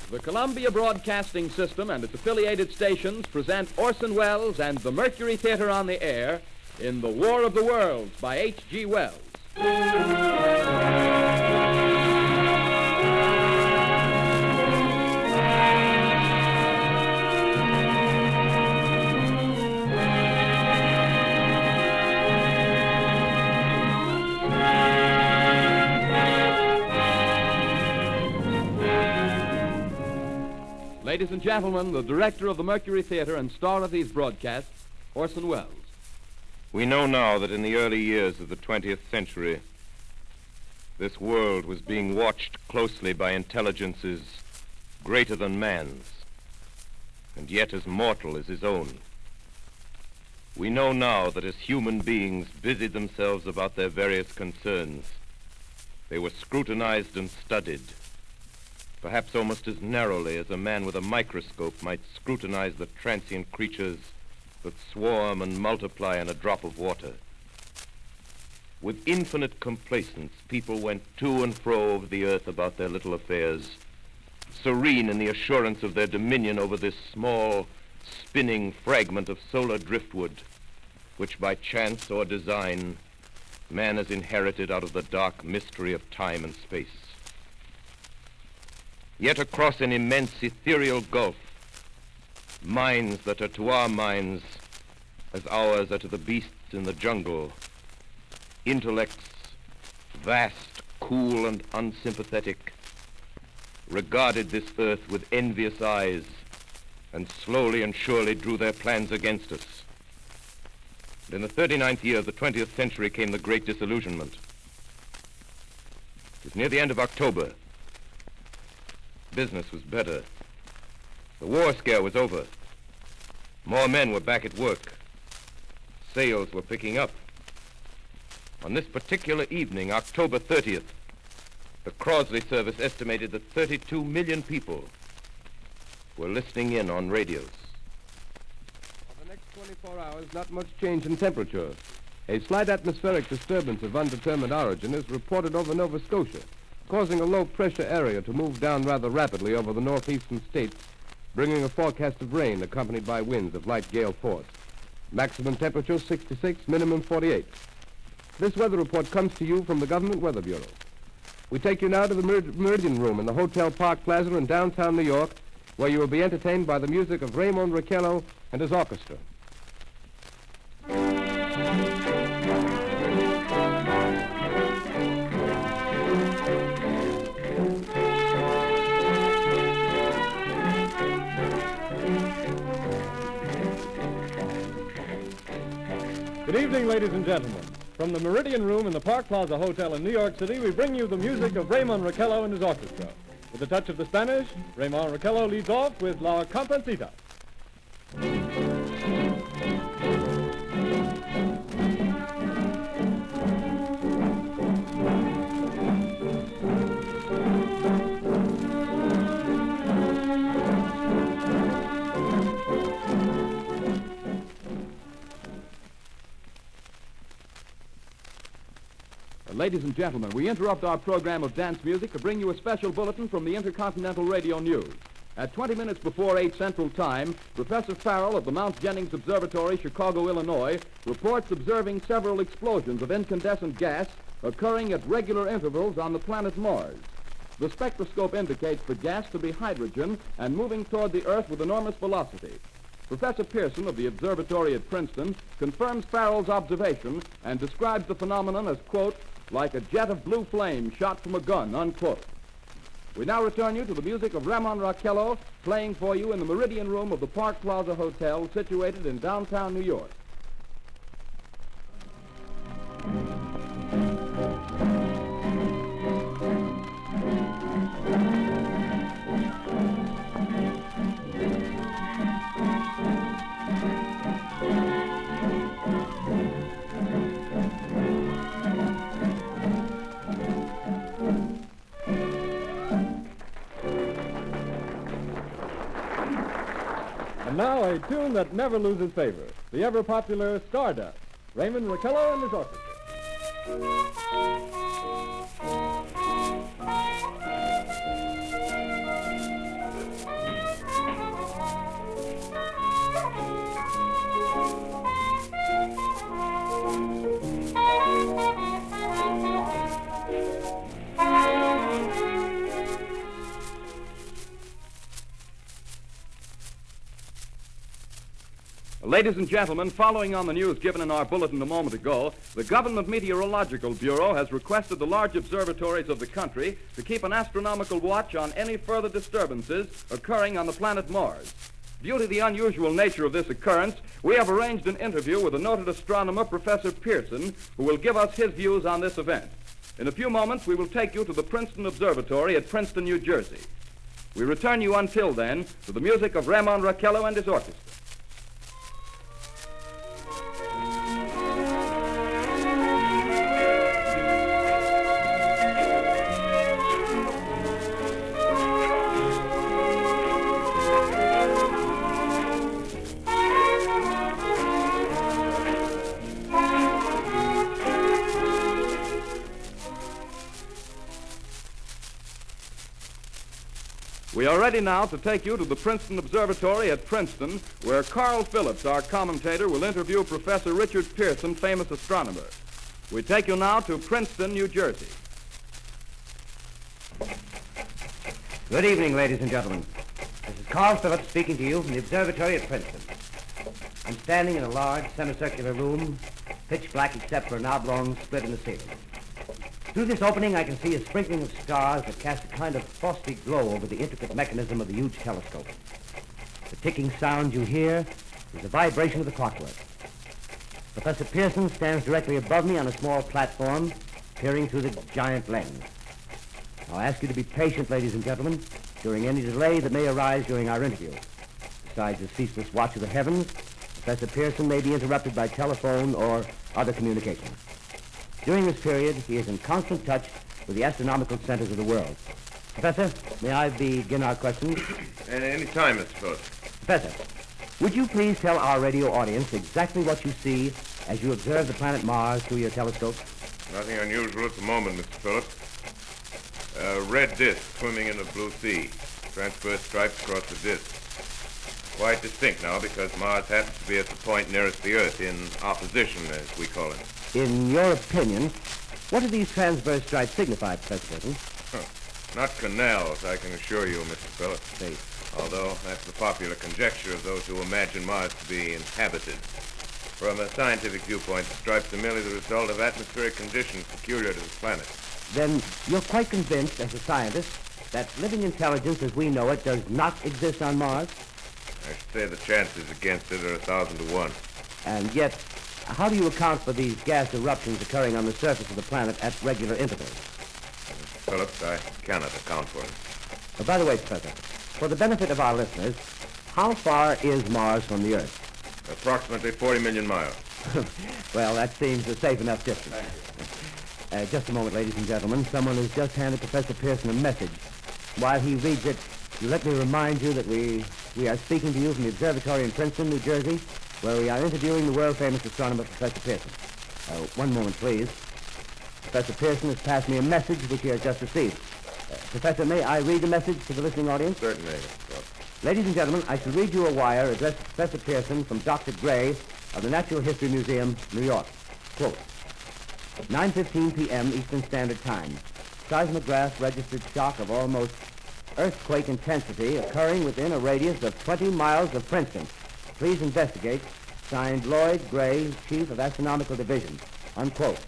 The Columbia Broadcasting System and its affiliated stations present Orson Welles and the Mercury Theatre on the air in The War of the Worlds by H.G. Wells. Ladies and gentlemen, the director of the Mercury Theatre and star of these broadcasts, Orson Welles. We know now that in the early years of the 20th century, this world was being watched closely by intelligences greater than man's, and yet as mortal as his own. We know now that as human beings busied themselves about their various concerns, they were scrutinized and studied, perhaps almost as narrowly as a man with a microscope might scrutinize the transient creatures that swarm and multiply in a drop of water. With infinite complacence, people went to and fro over the earth about their little affairs, serene in the assurance of their dominion over this small, spinning fragment of solar driftwood, which by chance or design, man has inherited out of the dark mystery of time and space. Yet across an immense ethereal gulf, minds that are to our minds as ours are to the beasts in the jungle, intellects vast, cool, and unsympathetic, regarded this earth with envious eyes and slowly and surely drew their plans against us. And in the 39th year of the 20th century came the Great Disillusionment. It was near the end of October. Business was better. The war scare was over. More men were back at work. Sales were picking up. On this particular evening, October 30th, the Crosley service estimated that 32 million people were listening in on radios. For the next 24 hours, not much change in temperature. A slight atmospheric disturbance of undetermined origin is reported over Nova Scotia, causing a low-pressure area to move down rather rapidly over the northeastern states, bringing a forecast of rain accompanied by winds of light gale force. Maximum temperature 66, minimum 48. This weather report comes to you from the Government Weather Bureau. We take you now to the Meridian Room in the Hotel Park Plaza in downtown New York, where you will be entertained by the music of Raymond Raquello and his orchestra. Good evening, ladies and gentlemen. From the Meridian Room in the Park Plaza Hotel in New York City, we bring you the music of Raymond Raquello and his orchestra. With a touch of the Spanish, Raymond Raquello leads off with La Comparsita. Ladies and gentlemen, we interrupt our program of dance music to bring you a special bulletin from the Intercontinental Radio News. At 20 minutes before 8 Central Time, Professor Farrell of the Mount Jennings Observatory, Chicago, Illinois, reports observing several explosions of incandescent gas occurring at regular intervals on the planet Mars. The spectroscope indicates the gas to be hydrogen and moving toward the Earth with enormous velocity. Professor Pearson of the observatory at Princeton confirms Farrell's observation and describes the phenomenon as, quote, like a jet of blue flame shot from a gun, unquote. We now return you to the music of Raymond Raquello, playing for you in the Meridian Room of the Park Plaza Hotel, situated in downtown New York. And now a tune that never loses favor, the ever-popular Stardust, Raymond Raquello and his orchestra. Ladies and gentlemen, following on the news given in our bulletin a moment ago, the Government Meteorological Bureau has requested the large observatories of the country to keep an astronomical watch on any further disturbances occurring on the planet Mars. Due to the unusual nature of this occurrence, we have arranged an interview with the noted astronomer, Professor Pearson, who will give us his views on this event. In a few moments, we will take you to the Princeton Observatory at Princeton, New Jersey. We return you until then to the music of Raymond Raquello and his orchestra. We are ready now to take you to the Princeton Observatory at Princeton, where Carl Phillips, our commentator, will interview Professor Richard Pearson, famous astronomer. We take you now to Princeton, New Jersey. Good evening, ladies and gentlemen. This is Carl Phillips speaking to you from the observatory at Princeton. I'm standing in a large semicircular room, pitch black except for an oblong split in the ceiling. Through this opening, I can see a sprinkling of stars that cast a kind of frosty glow over the intricate mechanism of the huge telescope. The ticking sound you hear is the vibration of the clockwork. Professor Pearson stands directly above me on a small platform, peering through the giant lens. I'll ask you to be patient, ladies and gentlemen, during any delay that may arise during our interview. Besides the ceaseless watch of the heavens, Professor Pearson may be interrupted by telephone or other communication. During this period, he is in constant touch with the astronomical centers of the world. Professor, may I begin our questions? Any time, Mr. Phillips. Professor, would you please tell our radio audience exactly what you see as you observe the planet Mars through your telescope? Nothing unusual at the moment, Mr. Phillips. A red disk swimming in the blue sea. Transverse stripes across the disk. Quite distinct now because Mars happens to be at the point nearest the Earth, in opposition, as we call it. In your opinion, what do these transverse stripes signify, Professor Pearson? Not canals, I can assure you, Mr. Phillips. See. Although that's the popular conjecture of those who imagine Mars to be inhabited. From a scientific viewpoint, the stripes are merely the result of atmospheric conditions peculiar to the planet. Then you're quite convinced, as a scientist, that living intelligence as we know it does not exist on Mars? I should say the chances against it are 1,000 to 1. And yet, how do you account for these gas eruptions occurring on the surface of the planet at regular intervals? Mr. Phillips, I cannot account for it. By the way, Professor, for the benefit of our listeners, how far is Mars from the Earth? Approximately 40 million miles. Well, that seems a safe enough distance. Just a moment, ladies and gentlemen. Someone has just handed Professor Pearson a message. While he reads it, let me remind you that we are speaking to you from the observatory in Princeton, New Jersey, where we are interviewing the world-famous astronomer, Professor Pearson. One moment, please. Professor Pearson has passed me a message which he has just received. Professor, may I read the message to the listening audience? Certainly. Ladies and gentlemen, I shall read you a wire addressed to Professor Pearson from Dr. Gray of the Natural History Museum, New York. Quote, 9:15 p.m. Eastern Standard Time. Seismograph registered shock of almost earthquake intensity occurring within a radius of 20 miles of Princeton. Please investigate. Signed, Lloyd Gray, Chief of Astronomical Division. Unquote.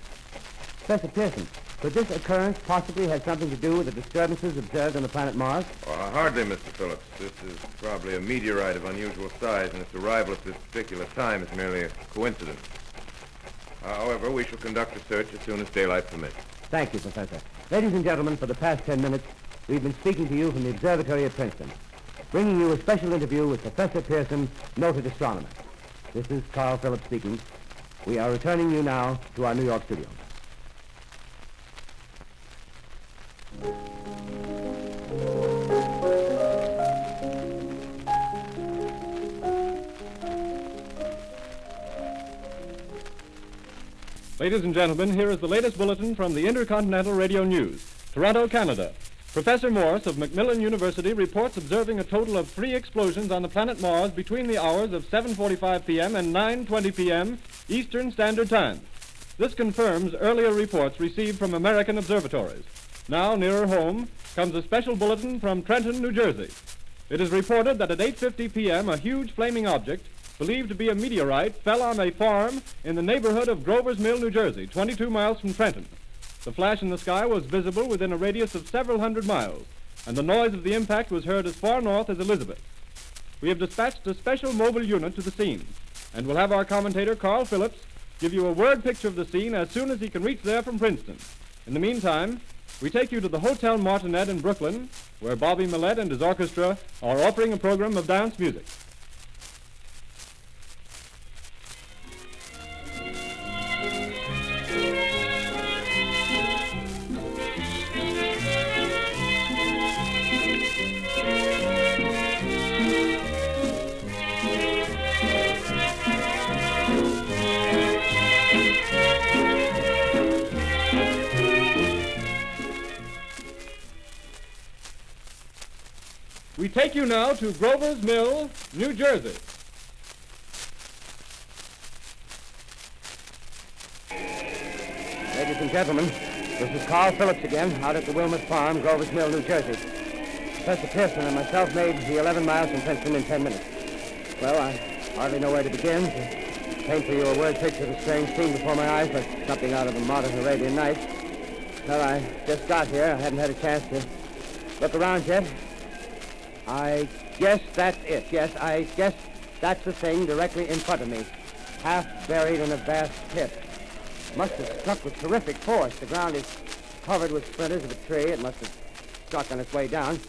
Professor Pearson, could this occurrence possibly have something to do with the disturbances observed on the planet Mars? Hardly, Mr. Phillips. This is probably a meteorite of unusual size, and its arrival at this particular time is merely a coincidence. However, we shall conduct a search as soon as daylight permits. Thank you, Professor. Ladies and gentlemen, for the past 10 minutes, we've been speaking to you from the observatory at Princeton, bringing you a special interview with Professor Pearson, noted astronomer. This is Carl Phillips speaking. We are returning you now to our New York studio. Ladies and gentlemen, here is the latest bulletin from the Intercontinental Radio News. Toronto, Canada. Professor Morse of Macmillan University reports observing a total of 3 explosions on the planet Mars between the hours of 7:45 p.m. and 9:20 p.m. Eastern Standard Time. This confirms earlier reports received from American observatories. Now, nearer home, comes a special bulletin from Trenton, New Jersey. It is reported that at 8:50 p.m. a huge flaming object, believed to be a meteorite, fell on a farm in the neighborhood of Grover's Mill, New Jersey, 22 miles from Trenton. The flash in the sky was visible within a radius of several hundred miles, and the noise of the impact was heard as far north as Elizabeth. We have dispatched a special mobile unit to the scene, and we'll have our commentator, Carl Phillips, give you a word picture of the scene as soon as he can reach there from Princeton. In the meantime, we take you to the Hotel Martinet in Brooklyn, where Bobby Millett and his orchestra are offering a program of dance music. We take you now to Grover's Mill, New Jersey. Ladies and gentlemen, this is Carl Phillips again, out at the Wilmot Farm, Grover's Mill, New Jersey. Professor Pearson and myself made the 11 miles from Princeton in 10 minutes. Well, I hardly know where to begin. To paint for you a word picture of a strange scene before my eyes, like something out of a modern Arabian Nights. Well, I just got here. I hadn't had a chance to look around yet. I guess that's it. Yes, I guess that's the thing directly in front of me, half buried in a vast pit. Must have struck with terrific force. The ground is covered with splinters of a tree. It must have struck on its way down.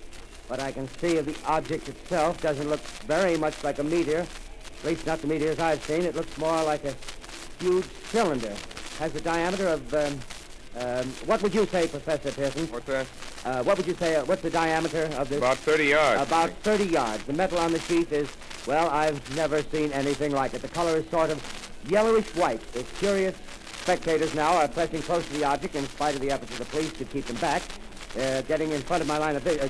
But I can see the object itself doesn't look very much like a meteor. At least not the meteors I've seen. It looks more like a huge cylinder. Has a diameter of, what would you say, Professor Pearson? What's that? What would you say, what's the diameter of this? About 30 yards. About 30 yards. The metal on the sheath is, well, I've never seen anything like it. The color is sort of yellowish white. The curious spectators now are pressing close to the object in spite of the efforts of the police to keep them back. Getting in front of my line of vision.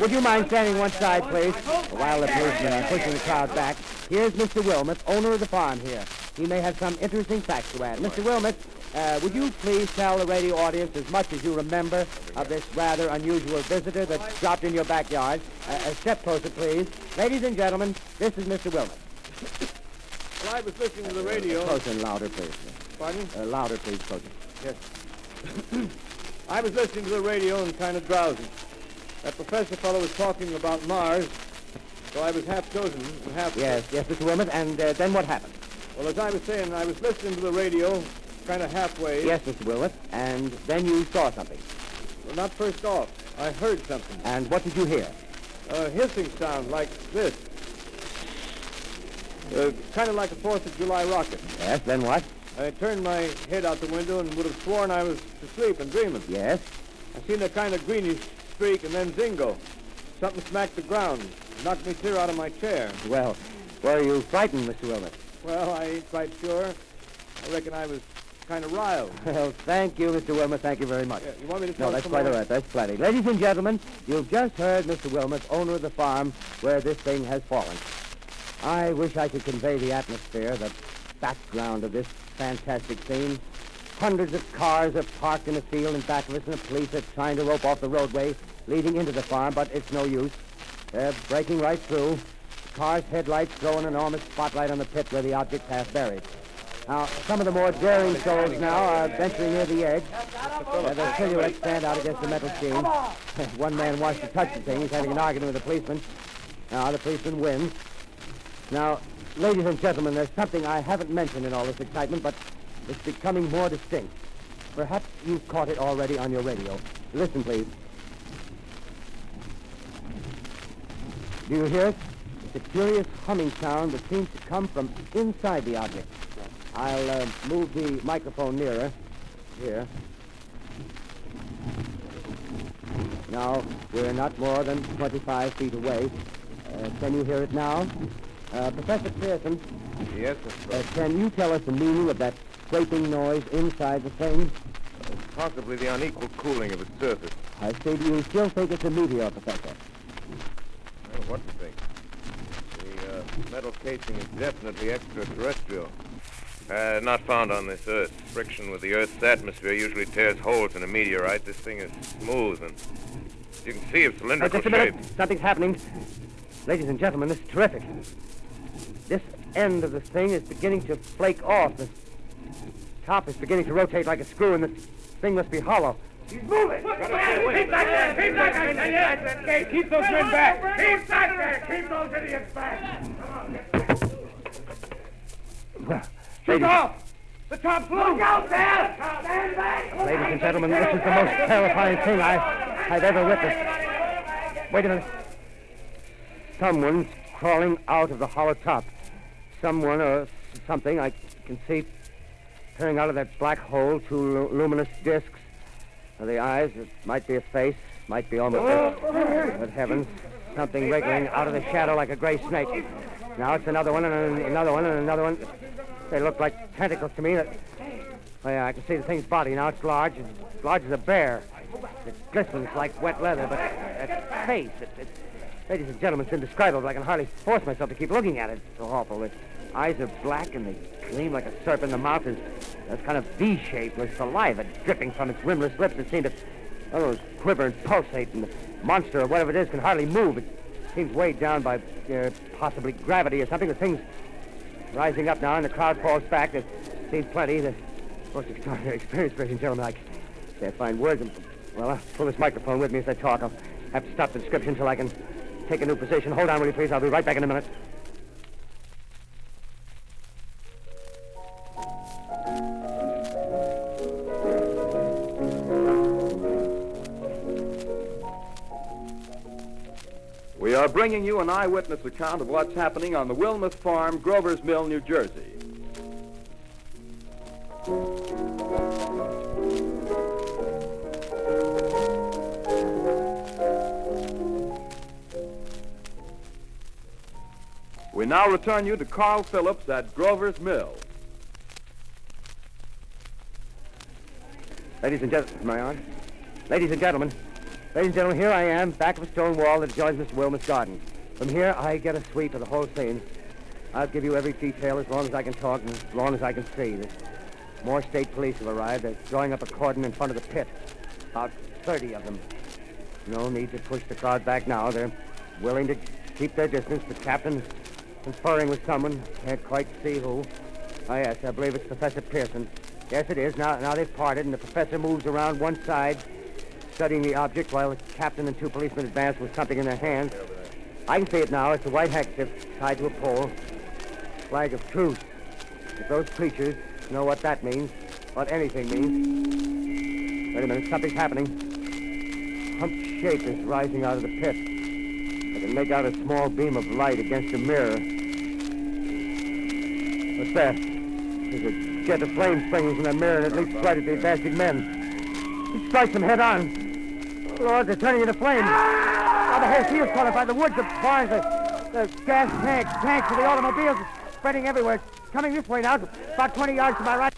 Would you mind standing one side, please? While the policemen are pushing the crowd back. Here's Mr. Wilmot, owner of the farm here. He may have some interesting facts to add. Mr. Wilmot, would you please tell the radio audience as much as you remember of this rather unusual visitor that dropped in your backyard? A step closer, please. Ladies and gentlemen, this is Mr. Wilmot. Well, I was listening to the radio. Closer and louder, please. Pardon? Louder, please, closer. Yes. I was listening to the radio and kind of drowsy. That professor fellow was talking about Mars, so I was half chosen and half... Yes, Mr. Wilmot, and then what happened? Well, as I was saying, I was listening to the radio, kind of halfway. Yes, Mr. Wilmot, and then you saw something. Well, not first off. I heard something. And what did you hear? A hissing sound like this. Kind of like a 4th of July rocket. Yes, then what? I turned my head out the window and would have sworn I was asleep and dreaming. Yes? I seen a kind of greenish streak and then zingo. Something smacked the ground, knocked me clear out of my chair. Well, were you frightened, Mr. Wilmot? Well, I ain't quite sure. I reckon I was kind of riled. Well, thank you, Mr. Wilmot. Thank you very much. Yeah, you want me to tell No, that's some quite more? all right. That's plenty. Ladies and gentlemen, you've just heard Mr. Wilmot, owner of the farm where this thing has fallen. I wish I could convey the atmosphere, the background of this fantastic scene. Hundreds of cars are parked in a field in back of us, and the police are trying to rope off the roadway leading into the farm, but it's no use. They're breaking right through. The car's headlights throw an enormous spotlight on the pit where the object's half buried. Now, some of the more daring souls now are venturing near the edge. Their silhouettes stand out against the metal sheen. One man wants to touch the thing. He's having an argument with the policeman. Now, the policeman wins. Now, ladies and gentlemen, there's something I haven't mentioned in all this excitement, but it's becoming more distinct. Perhaps you've caught it already on your radio. Listen, please. Do you hear it? It's a curious humming sound that seems to come from inside the object. I'll move the microphone nearer. Here. Now, we're not more than 25 feet away. Can you hear it now? Professor Pearson. Yes, sir. Can you tell us the meaning of that scraping noise inside the thing? Possibly the unequal cooling of its surface. I say, do you still think it's a meteor, Professor? Well, what do you think? The metal casing is definitely extraterrestrial. Not found on this Earth. Friction with the Earth's atmosphere usually tears holes in a meteorite. This thing is smooth, and you can see its cylindrical Just a minute. shape. Something's happening. Ladies and gentlemen, this is terrific. This end of the thing is beginning to flake off. The top is beginning to rotate like a screw, and the thing must be hollow. He's moving! Keep back there! Keep back there! Keep those men back! Keep back there! Keep those idiots back! Come on. Shoot off! The top's loose! Look out there! Stand back! Ladies and gentlemen, this is the most terrifying thing I've ever witnessed. Wait a minute. Someone's crawling out of the hollow top. Someone or something I can see peering out of that black hole, two luminous discs. The eyes, it might be a face, might be almost but heavens, something wriggling out of the shadow like a gray snake. Now it's another one and another one and another one. They look like tentacles to me. Oh, yeah, I can see the thing's body. Now it's large as a bear. It glistens like wet leather, but that face, ladies and gentlemen, it's indescribable. I can hardly force myself to keep looking at it. It's so awful. The eyes are black and they gleam like a serpent. The mouth is kind of V-shaped with saliva dripping from its rimless lips that seem to quiver and pulsate. And the monster, or whatever it is, can hardly move. It seems weighed down by possibly gravity or something. The thing's rising up now, and the crowd falls back. There seems plenty. The most extraordinary experience, ladies and gentlemen. I can't find words. Well, I'll pull this microphone with me as I talk. I'll have to stop the description until I can take a new position. Hold on, will you, please? I'll be right back in a minute. We are bringing you an eyewitness account of what's happening on the Wilmuth Farm, Grover's Mill, New Jersey. We now return you to Carl Phillips at Grover's Mill. Ladies and gentlemen, am I on? Ladies and gentlemen, here I am, back of a stone wall that adjoins Mr. Wilmuth's garden. From here, I get a sweep of the whole scene. I'll give you every detail as long as I can talk and as long as I can see. More state police have arrived. They're drawing up a cordon in front of the pit. About 30 of them. No need to push the crowd back now. They're willing to keep their distance. The captain's conferring with someone. Can't quite see who. Oh, yes, I believe it's Professor Pearson. Yes, it is. Now they've parted, and the professor moves around one side, studying the object while the captain and two policemen advance with something in their hands. I can see it now. It's a white handkerchief tied to a pole. Flag of truce. If those creatures know what that means, what anything means. Wait a minute, something's happening. Humped shape is rising out of the pit. I can make out a small beam of light against a mirror. What's that? There's a jet of flame springing from the mirror and it leaps right at the advancing men. He strikes them head on. Lord, they're turning into flames. Now the whole field's caught up by the woods, the barns, the gas tanks of the automobiles spreading everywhere. It's coming this way now, about 20 yards to my right.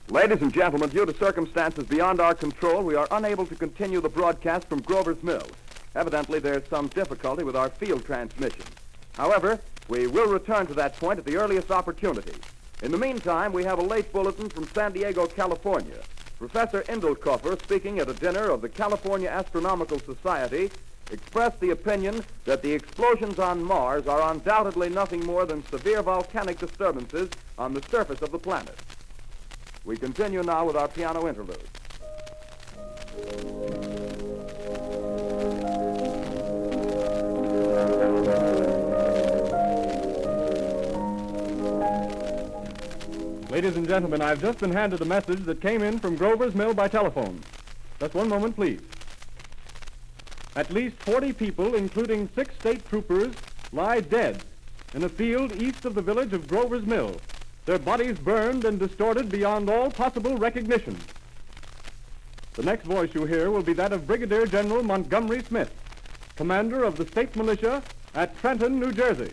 Ladies and gentlemen, due to circumstances beyond our control, we are unable to continue the broadcast from Grover's Mill. Evidently, there's some difficulty with our field transmission. However, we will return to that point at the earliest opportunity. In the meantime, we have a late bulletin from San Diego, California. Professor Indelkoffer, speaking at a dinner of the California Astronomical Society, expressed the opinion that the explosions on Mars are undoubtedly nothing more than severe volcanic disturbances on the surface of the planet. We continue now with our piano interlude. Ladies and gentlemen, I've just been handed a message that came in from Grover's Mill by telephone. Just one moment, please. At least 40 people, including 6 state troopers, lie dead in a field east of the village of Grover's Mill. Their bodies burned and distorted beyond all possible recognition. The next voice you hear will be that of Brigadier General Montgomery Smith, commander of the state militia at Trenton, New Jersey.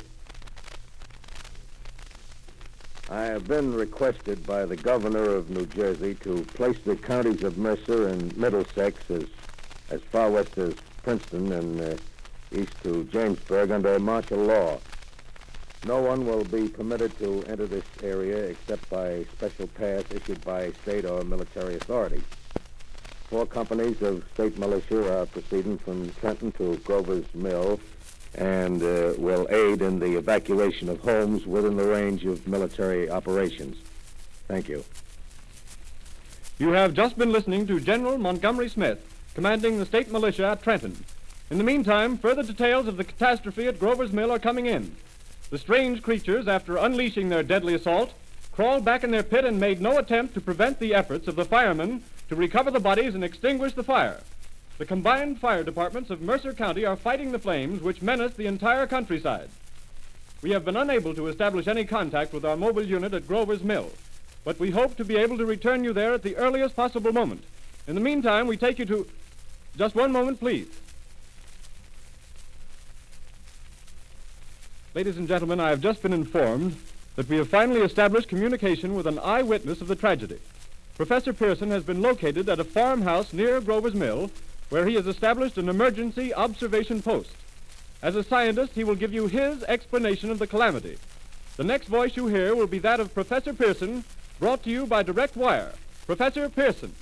I have been requested by the governor of New Jersey to place the counties of Mercer and Middlesex as far west as Princeton and east to Jamesburg under martial law. No one will be permitted to enter this area except by special pass issued by state or military authorities. 4 companies of state militia are proceeding from Trenton to Grover's Mill and will aid in the evacuation of homes within the range of military operations. Thank you. You have just been listening to General Montgomery Smith, commanding the state militia at Trenton. In the meantime, further details of the catastrophe at Grover's Mill are coming in. The strange creatures, after unleashing their deadly assault, crawled back in their pit and made no attempt to prevent the efforts of the firemen to recover the bodies and extinguish the fire. The combined fire departments of Mercer County are fighting the flames which menace the entire countryside. We have been unable to establish any contact with our mobile unit at Grover's Mill, but we hope to be able to return you there at the earliest possible moment. In the meantime, we take you to... Just one moment, please. Ladies and gentlemen, I have just been informed that we have finally established communication with an eyewitness of the tragedy. Professor Pearson has been located at a farmhouse near Grover's Mill, where he has established an emergency observation post. As a scientist, he will give you his explanation of the calamity. The next voice you hear will be that of Professor Pearson, brought to you by direct wire. Professor Pearson.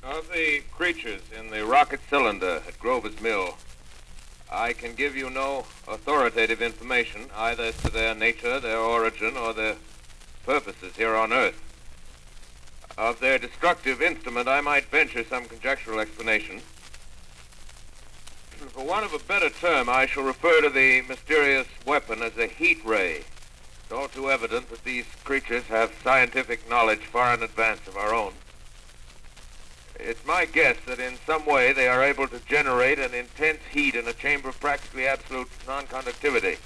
Of the creatures in the rocket cylinder at Grover's Mill, I can give you no authoritative information either as to their nature, their origin, or their purposes here on Earth. Of their destructive instrument, I might venture some conjectural explanation. For want of a better term, I shall refer to the mysterious weapon as a heat ray. It's all too evident that these creatures have scientific knowledge far in advance of our own. It's my guess that in some way they are able to generate an intense heat in a chamber of practically absolute non-conductivity.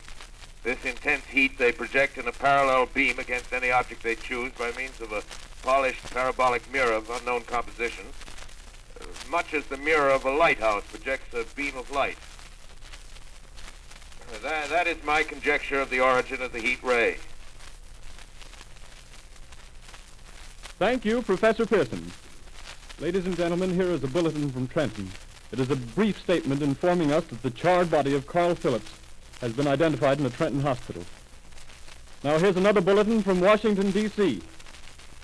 This intense heat they project in a parallel beam against any object they choose by means of a polished parabolic mirror of unknown composition, much as the mirror of a lighthouse projects a beam of light. That is my conjecture of the origin of the heat ray. Thank you, Professor Pearson. Ladies and gentlemen, here is a bulletin from Trenton. It is a brief statement informing us that the charred body of Carl Phillips has been identified in a Trenton hospital. Now here's another bulletin from Washington, D.C.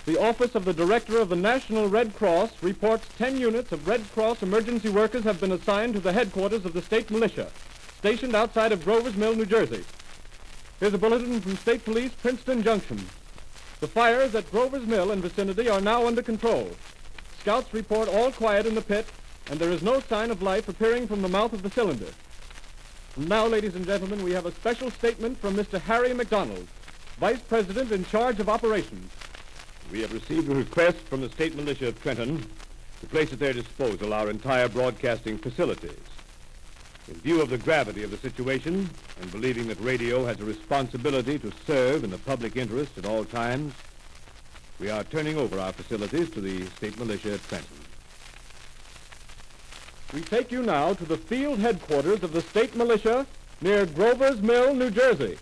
The Office of the Director of the National Red Cross reports 10 units of Red Cross emergency workers have been assigned to the headquarters of the state militia, stationed outside of Grover's Mill, New Jersey. Here's a bulletin from State Police, Princeton Junction. The fires at Grover's Mill and vicinity are now under control. Scouts report all quiet in the pit, and there is no sign of life appearing from the mouth of the cylinder. And now, ladies and gentlemen, we have a special statement from Mr. Harry McDonald, Vice President in charge of operations. We have received a request from the state militia of Trenton to place at their disposal our entire broadcasting facilities. In view of the gravity of the situation, and believing that radio has a responsibility to serve in the public interest at all times, we are turning over our facilities to the state militia at Trenton. We take you now to the field headquarters of the state militia near Grover's Mill, New Jersey.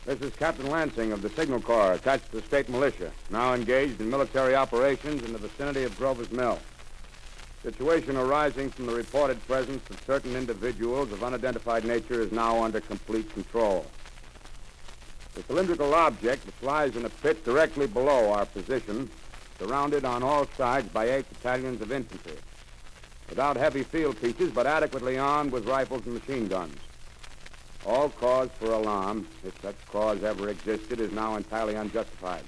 This is Captain Lansing of the Signal Corps, attached to the state militia, now engaged in military operations in the vicinity of Grover's Mill. Situation arising from the reported presence of certain individuals of unidentified nature is now under complete control. The cylindrical object, which lies in a pit directly below our position, surrounded on all sides by 8 battalions of infantry, without heavy field pieces, but adequately armed with rifles and machine guns. All cause for alarm, if such cause ever existed, is now entirely unjustified.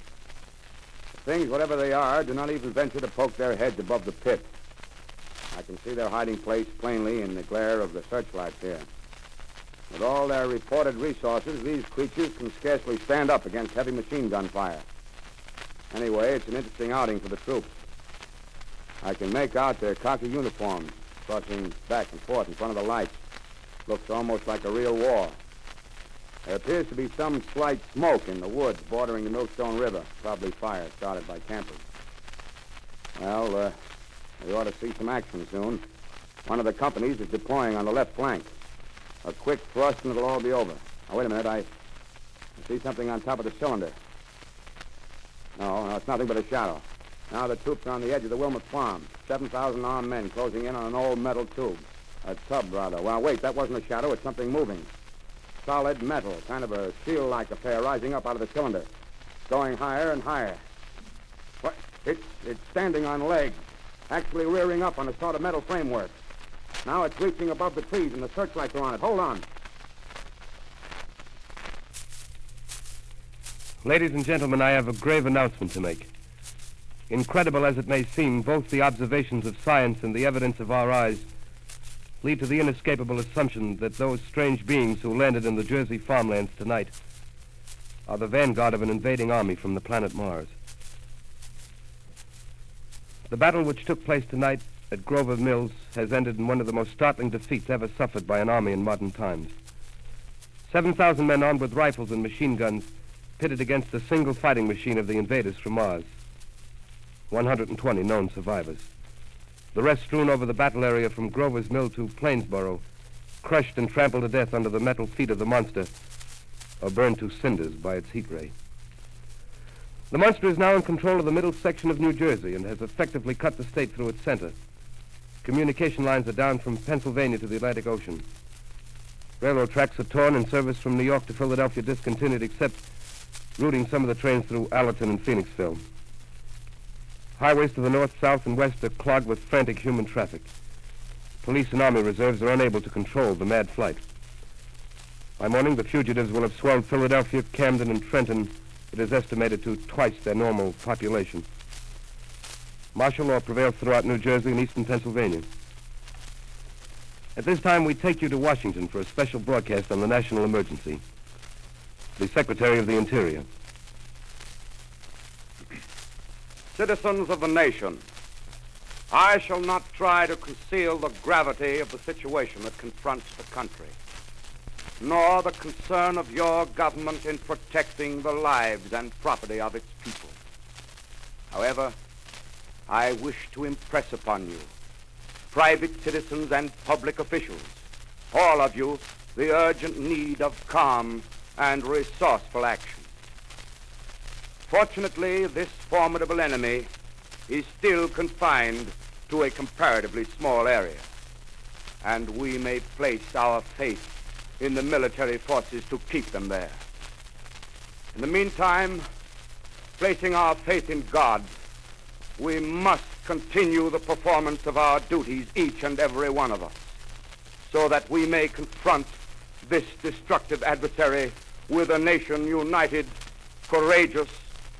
The things, whatever they are, do not even venture to poke their heads above the pit. I can see their hiding place plainly in the glare of the searchlights here. With all their reported resources, these creatures can scarcely stand up against heavy machine gun fire. Anyway, it's an interesting outing for the troops. I can make out their khaki uniforms crossing back and forth in front of the lights. Looks almost like a real war. There appears to be some slight smoke in the woods bordering the Millstone River, probably fire started by campers. Well, we ought to see some action soon. One of the companies is deploying on the left flank. A quick thrust and it'll all be over. Now, wait a minute. I see something on top of the cylinder. No, it's nothing but a shadow. Now the troops are on the edge of the Wilmot Farm. 7,000 armed men closing in on an old metal tube. A tub, rather. Well, wait, that wasn't a shadow. It's something moving. solid metal, kind of a shield-like affair rising up out of the cylinder, going higher and higher. What? It's standing on legs, actually rearing up on a sort of metal framework. Now it's reaching above the trees, and the searchlights are on it. Hold on. Ladies and gentlemen, I have a grave announcement to make. Incredible as it may seem, both the observations of science and the evidence of our eyes lead to the inescapable assumption that those strange beings who landed in the Jersey farmlands tonight are the vanguard of an invading army from the planet Mars. The battle which took place tonight at Grover Mills has ended in one of the most startling defeats ever suffered by an army in modern times. 7,000 men armed with rifles and machine guns pitted against the single fighting machine of the invaders from Mars. 120 known survivors. The rest strewn over the battle area from Grover's Mill to Plainsboro, crushed and trampled to death under the metal feet of the monster, or burned to cinders by its heat ray. The monster is now in control of the middle section of New Jersey and has effectively cut the state through its center. Communication lines are down from Pennsylvania to the Atlantic Ocean. Railroad tracks are torn and service from New York to Philadelphia discontinued, except routing some of the trains through Allerton and Phoenixville. Highways to the north, south, and west are clogged with frantic human traffic. Police and army reserves are unable to control the mad flight. By morning, the fugitives will have swelled Philadelphia, Camden, and Trenton, it is estimated, to twice their normal population. Martial law prevails throughout New Jersey and eastern Pennsylvania. At this time, we take you to Washington for a special broadcast on the national emergency. The Secretary of the Interior. Citizens of the nation, I shall not try to conceal the gravity of the situation that confronts the country, nor the concern of your government in protecting the lives and property of its people. However, I wish to impress upon you, private citizens and public officials, all of you, the urgent need of calm and resourceful action. Fortunately, this formidable enemy is still confined to a comparatively small area, and we may place our faith in the military forces to keep them there. In the meantime, placing our faith in God, we must continue the performance of our duties, each and every one of us, so that we may confront this destructive adversary with a nation united, courageous,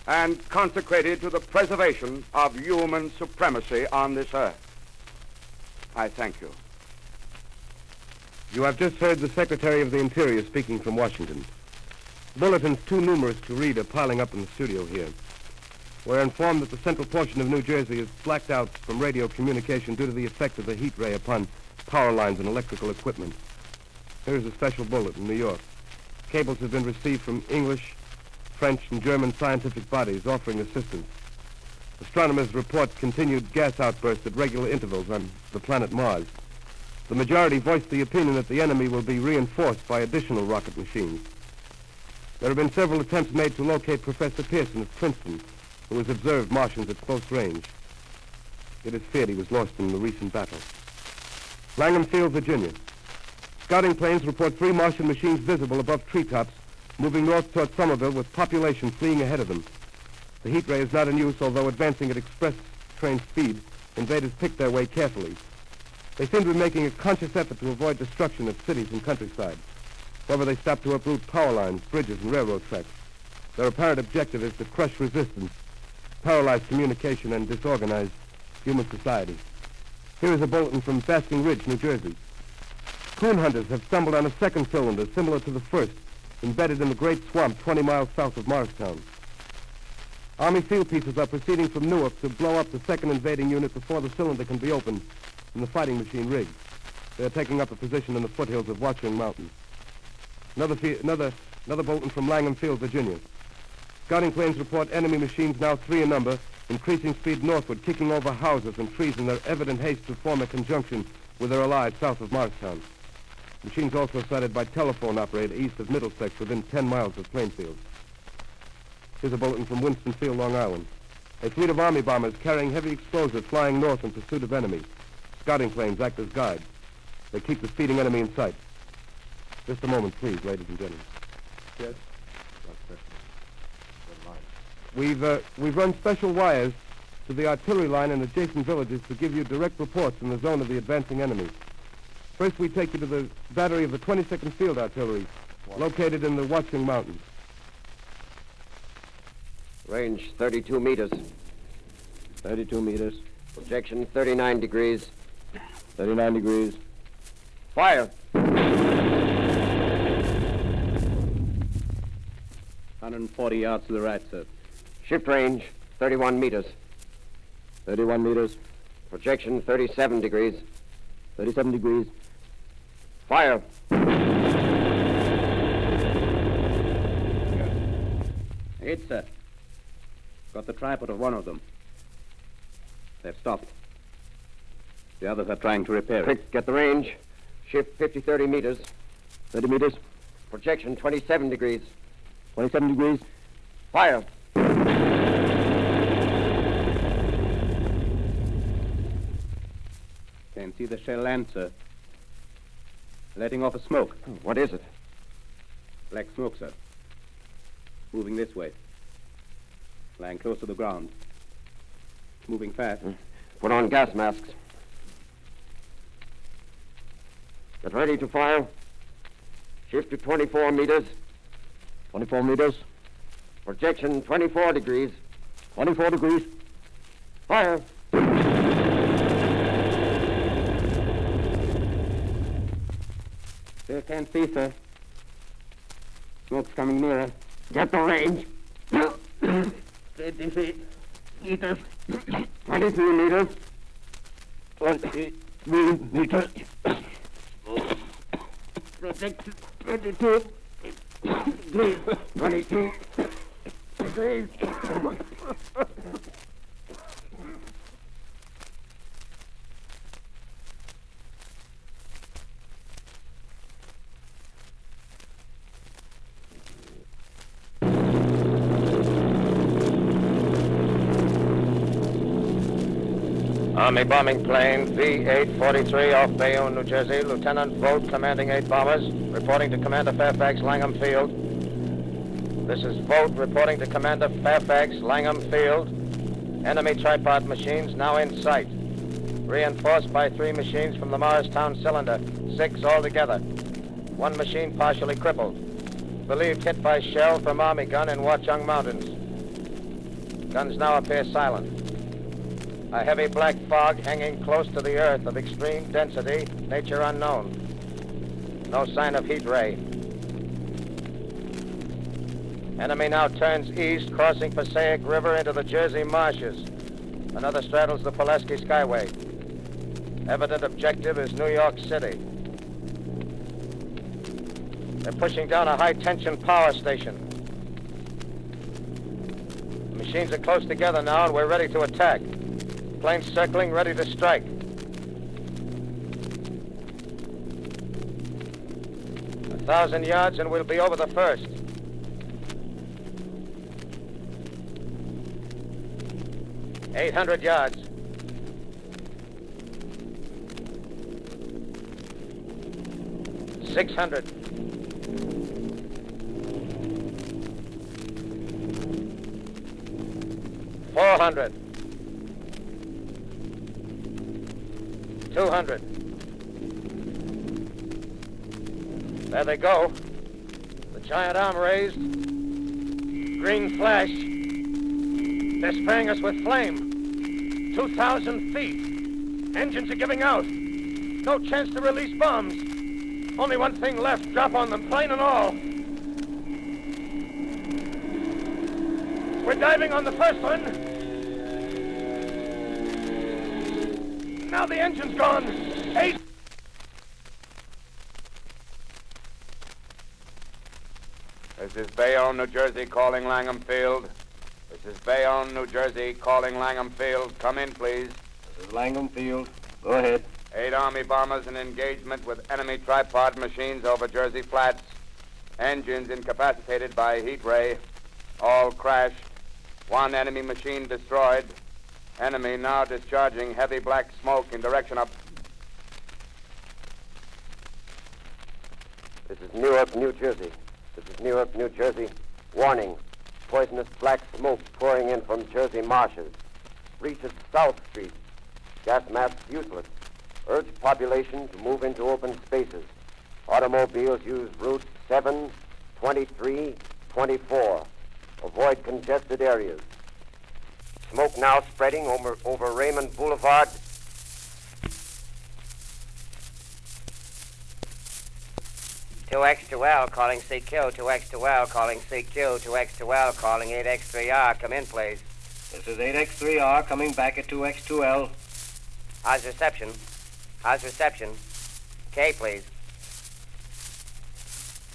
and consecrated to the preservation of human supremacy on this earth. I thank you. You have just heard the Secretary of the Interior speaking from Washington. Bulletins too numerous to read are piling up in the studio here. We're informed that the central portion of New Jersey is blacked out from radio communication due to the effect of the heat ray upon power lines and electrical equipment. Here's a special bulletin in New York. Cables have been received from English, French, and German scientific bodies offering assistance. Astronomers report continued gas outbursts at regular intervals on the planet Mars. The majority voiced the opinion that the enemy will be reinforced by additional rocket machines. There have been several attempts made to locate Professor Pearson of Princeton, who has observed Martians at close range. It is feared he was lost in the recent battle. Langham Field, Virginia. Scouting planes report 3 Martian machines visible above treetops, moving north toward Somerville with population fleeing ahead of them. The heat ray is not in use, although advancing at express train speed, invaders pick their way carefully. They seem to be making a conscious effort to avoid destruction of cities and countryside. However, they stop to uproot power lines, bridges, and railroad tracks. Their apparent objective is to crush resistance, paralyze communication, and disorganize human society. Here is a bulletin from Basking Ridge, New Jersey. Coon hunters have stumbled on a second cylinder similar to the first, embedded in the great swamp 20 miles south of Morristown. Army field pieces are proceeding from Newark to blow up the second invading unit before the cylinder can be opened and the fighting machine rigged. They are taking up a position in the foothills of Watchung Mountain. Another bulletin from Langham Field, Virginia. Scouting planes report enemy machines, now 3 in number, increasing speed northward, kicking over houses and trees in their evident haste to form a conjunction with their allies south of Morristown. Machines also sighted by telephone operator east of Middlesex within 10 miles of Plainfield. Here's a bulletin from Winston-Field, Long Island. A fleet of Army bombers carrying heavy explosives flying north in pursuit of enemy. Scouting planes act as guides. They keep the speeding enemy in sight. Just a moment, please, ladies and gentlemen. Yes? We've run special wires to the artillery line in adjacent villages to give you direct reports in the zone of the advancing enemy. First, we take you to the battery of the 22nd Field Artillery, located in the Watchung Mountains. Range 32 meters. 32 meters. Projection 39 degrees. 39 degrees. Fire! 140 yards to the right, sir. Shift range 31 meters. 31 meters. Projection 37 degrees. 37 degrees. Fire! Hit, sir. Got the tripod of one of them. They've stopped. The others are trying to repair it. Quick, get the range. Shift 50-30 meters. 30 meters. Projection 27 degrees. 27 degrees. Fire! Can't see the shell land, sir. Letting off a smoke. What is it? Black smoke, sir. Moving this way. Lying close to the ground. Moving fast. Put on gas masks. Get ready to fire. Shift to 24 meters. 24 meters. Projection 24 degrees. 24 degrees. Fire! Still can't see, sir. Smoke's coming nearer. Get the range. 50 feet. Meters. 23 meters. 23 meters. Projection 22 degrees. 22 degrees. Army bombing plane V-843 off Bayonne, New Jersey. Lieutenant Vogt, commanding 8 bombers, reporting to Commander Fairfax, Langham Field. This is Vogt reporting to Commander Fairfax, Langham Field. Enemy tripod machines now in sight. Reinforced by 3 machines from the Morristown cylinder, 6 altogether. 1 machine partially crippled. Believed hit by shell from Army gun in Watchung Mountains. Guns now appear silent. A heavy black fog hanging close to the earth of extreme density, nature unknown. No sign of heat ray. Enemy now turns east, crossing Passaic River into the Jersey marshes. Another straddles the Pulaski Skyway. Evident objective is New York City. They're pushing down a high-tension power station. The machines are close together now, and we're ready to attack. Planes circling, ready to strike. A 1,000 yards and we'll be over the first. Eight 800 yards. $600. $400. 200. There they go. The giant arm raised. Green flash. They're spraying us with flame. 2,000 feet. Engines are giving out. No chance to release bombs. Only one thing left. Drop on them, plane and all. We're diving on the first one. Now the engine's gone. 8. This is Bayonne, New Jersey, calling Langham Field. This is Bayonne, New Jersey, calling Langham Field. Come in, please. This is Langham Field. Go ahead. 8 Army bombers in engagement with enemy tripod machines over Jersey Flats. Engines incapacitated by heat ray. All crashed. 1 enemy machine destroyed. Enemy now discharging heavy black smoke in direction of... This is Newark, New Jersey. This is Newark, New Jersey. Warning. Poisonous black smoke pouring in from Jersey marshes. Reaches South Street. Gas masks useless. Urge population to move into open spaces. Automobiles use routes 7, 23, 24. Avoid congested areas. Smoke now spreading over Raymond Boulevard. Two X to L calling CQ, 2X to L calling CQ, 2X to L calling 8X3R. Come in, please. This is 8X3R coming back at 2X2L. How's reception? How's reception? K, please.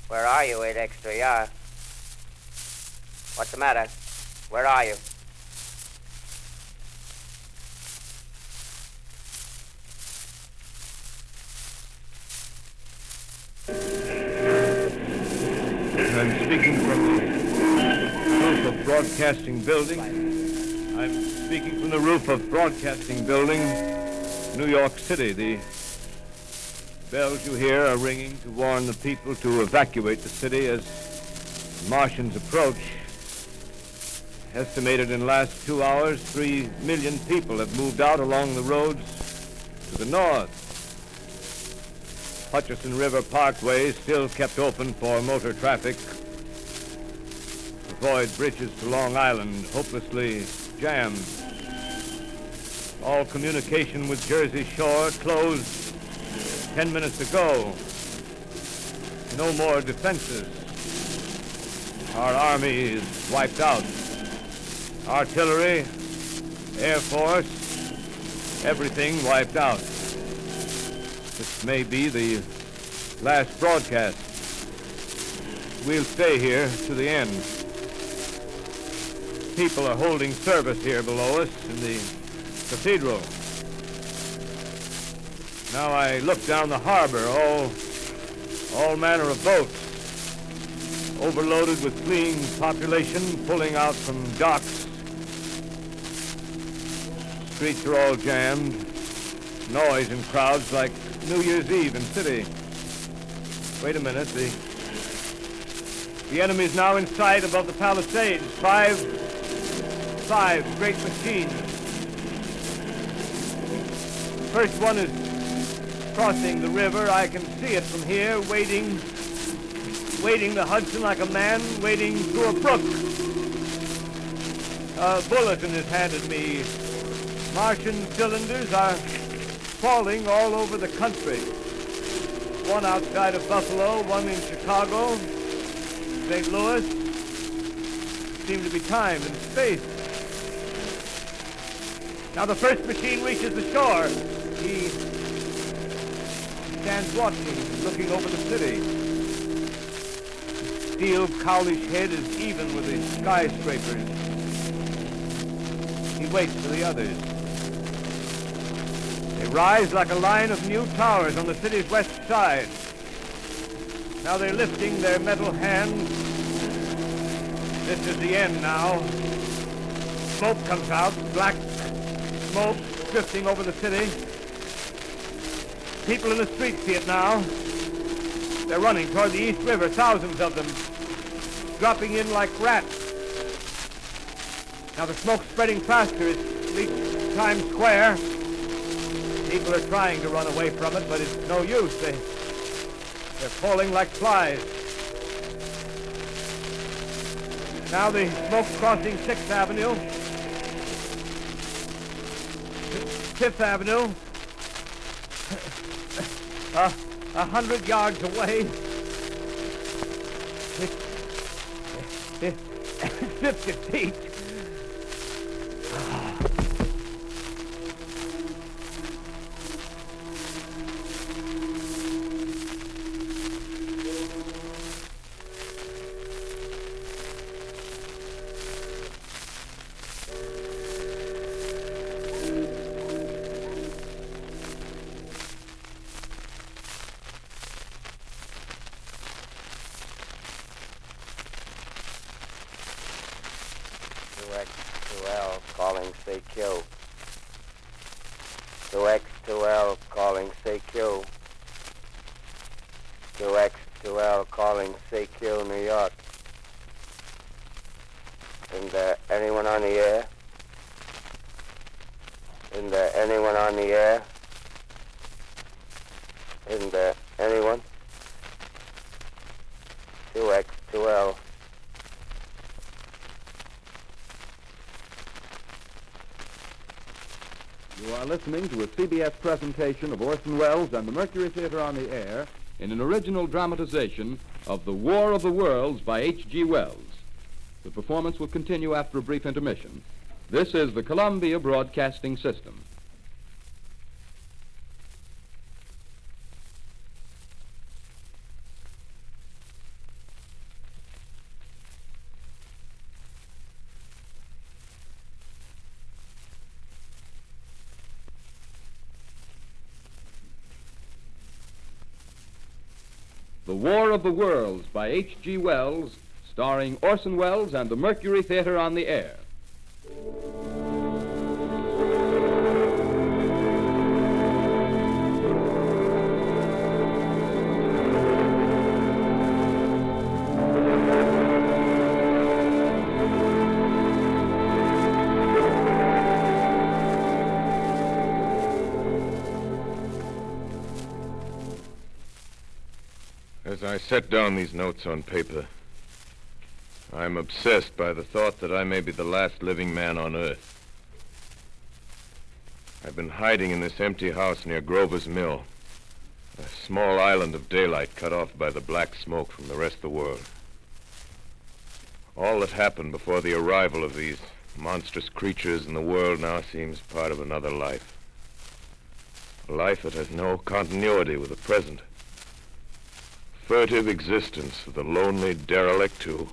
Where are you, 8X3R? What's the matter? Where are you? I'm speaking from the roof of Broadcasting Building. I'm speaking from the roof of Broadcasting Building, New York City. The bells you hear are ringing to warn the people to evacuate the city as Martians approach. Estimated in the last 2 hours, 3 million people have moved out along the roads to the north. Hutchison River Parkway is still kept open for motor traffic. Avoid bridges to Long Island, hopelessly jammed. All communication with Jersey Shore closed 10 minutes ago. No more defenses. Our army is wiped out. Artillery, Air Force, everything wiped out. This may be the last broadcast. We'll stay here to the end. People are holding service here below us in the cathedral. Now I look down the harbor, all manner of boats, overloaded with fleeing population pulling out from docks. Streets are all jammed. Noise in crowds like New Year's Eve in city. Wait a minute, the enemy's now in sight above the Palisades. Five great machines. First one is crossing the river. I can see it from here, wading the Hudson like a man wading through a brook. A bulletin is handed me. Martian cylinders are falling all over the country. One outside of Buffalo, one in Chicago, St. Louis. Seem to be timed and spaced. Now the first machine reaches the shore. He stands watching, looking over the city. His steel, cowlish head is even with the skyscrapers. He waits for the others. They rise like a line of new towers on the city's west side. Now they're lifting their metal hands. This is the end now. Smoke comes out, black smoke drifting over the city. People in the streets see it now. They're running toward the East River, thousands of them, dropping in like rats. Now the smoke's spreading faster. It's reached Times Square. People are trying to run away from it, but it's no use. They're falling like flies. Now the smoke's crossing 6th Avenue. 5th Avenue. 100 yards away. 50 feet. X2L calling CQ. 2X2L calling CQ. 2X 2X2L calling CQ, New York. Is there anyone on the air? Is there anyone on the air? Isn't there anyone? 2X2L. You are listening to a CBS presentation of Orson Welles and the Mercury Theatre on the Air in an original dramatization of The War of the Worlds by H.G. Wells. The performance will continue after a brief intermission. This is the Columbia Broadcasting System. The War of the Worlds by H.G. Wells, starring Orson Welles and the Mercury Theatre on the Air. As I set down these notes on paper, I'm obsessed by the thought that I may be the last living man on Earth. I've been hiding in this empty house near Grover's Mill, a small island of daylight cut off by the black smoke from the rest of the world. All that happened before the arrival of these monstrous creatures in the world now seems part of another life. A life that has no continuity with the present. Furtive existence of the lonely derelict who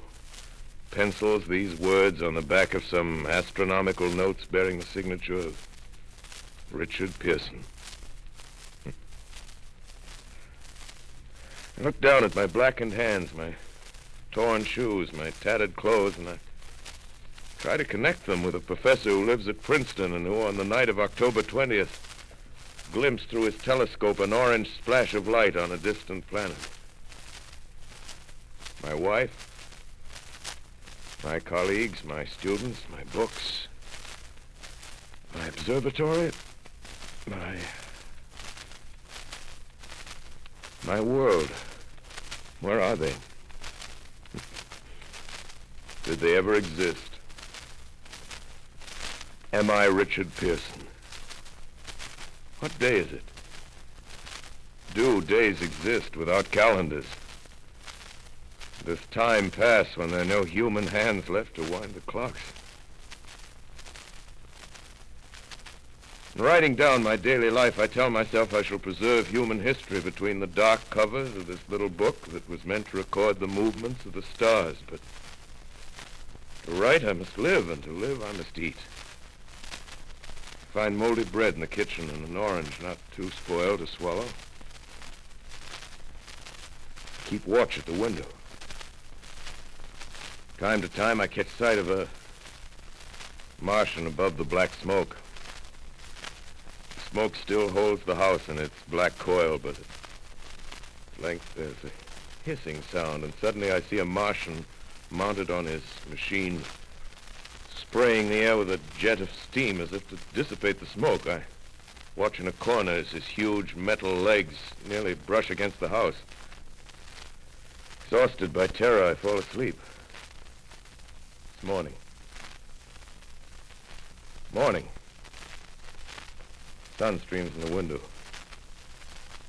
pencils these words on the back of some astronomical notes bearing the signature of Richard Pearson. I look down at my blackened hands, my torn shoes, my tattered clothes, and I try to connect them with a professor who lives at Princeton and who, on the night of October 20th, glimpsed through his telescope an orange splash of light on a distant planet. My wife, my colleagues, my students, my books, my observatory, my world. Where are they? Did they ever exist? Am I Richard Pearson? What day is it? Do days exist without calendars? Does time pass when there are no human hands left to wind the clocks? In writing down my daily life, I tell myself I shall preserve human history between the dark covers of this little book that was meant to record the movements of the stars. But to write, I must live, and to live, I must eat. Find moldy bread in the kitchen and an orange not too spoiled to swallow. Keep watch at the window. Time to time, I catch sight of a Martian above the black smoke. The smoke still holds the house in its black coil, but at length there's a hissing sound, and suddenly I see a Martian mounted on his machine, spraying the air with a jet of steam as if to dissipate the smoke. I watch in a corner as his huge metal legs nearly brush against the house. Exhausted by terror, I fall asleep. It's morning. Morning. Sun streams in the window.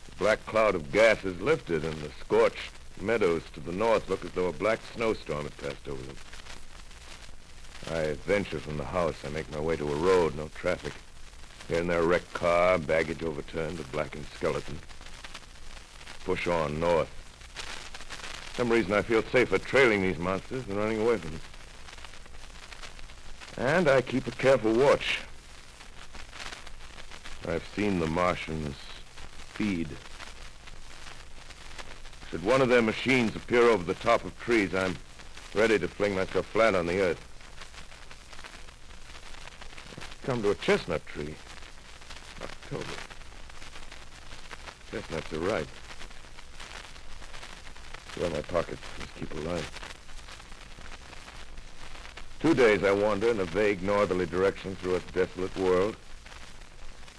The black cloud of gas is lifted, and the scorched meadows to the north look as though a black snowstorm had passed over them. I venture from the house. I make my way to a road, no traffic. Here and there, a wrecked car, baggage overturned, a blackened skeleton. Push on north. For some reason, I feel safer trailing these monsters than running away from them. And I keep a careful watch. I've seen the Martians feed. Should one of their machines appear over the top of trees, I'm ready to fling myself flat on the earth. I've come to a chestnut tree. October. Chestnuts are ripe. Fill my pockets. Just keep alive. 2 days I wander in a vague northerly direction through a desolate world.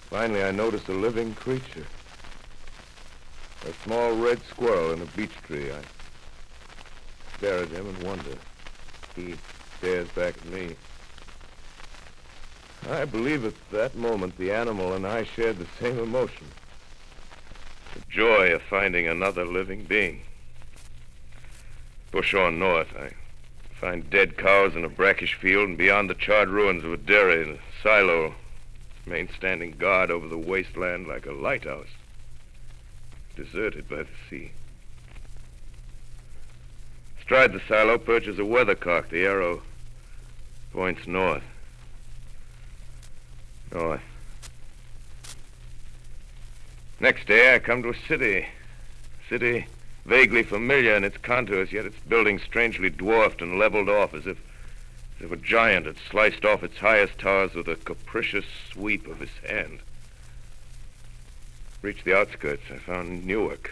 Finally, I notice a living creature. A small red squirrel in a beech tree. I stare at him and wonder. He stares back at me. I believe at that moment the animal and I shared the same emotion. The joy of finding another living being. Push on north. I find dead cows in a brackish field, and beyond the charred ruins of a dairy and a silo, remain standing guard over the wasteland like a lighthouse, deserted by the sea. Astride the silo perches a weathercock. The arrow points north. North. Next day, I come to a city. City vaguely familiar in its contours, yet its buildings strangely dwarfed and leveled off as if a giant had sliced off its highest towers with a capricious sweep of his hand. Reached the outskirts, I found Newark.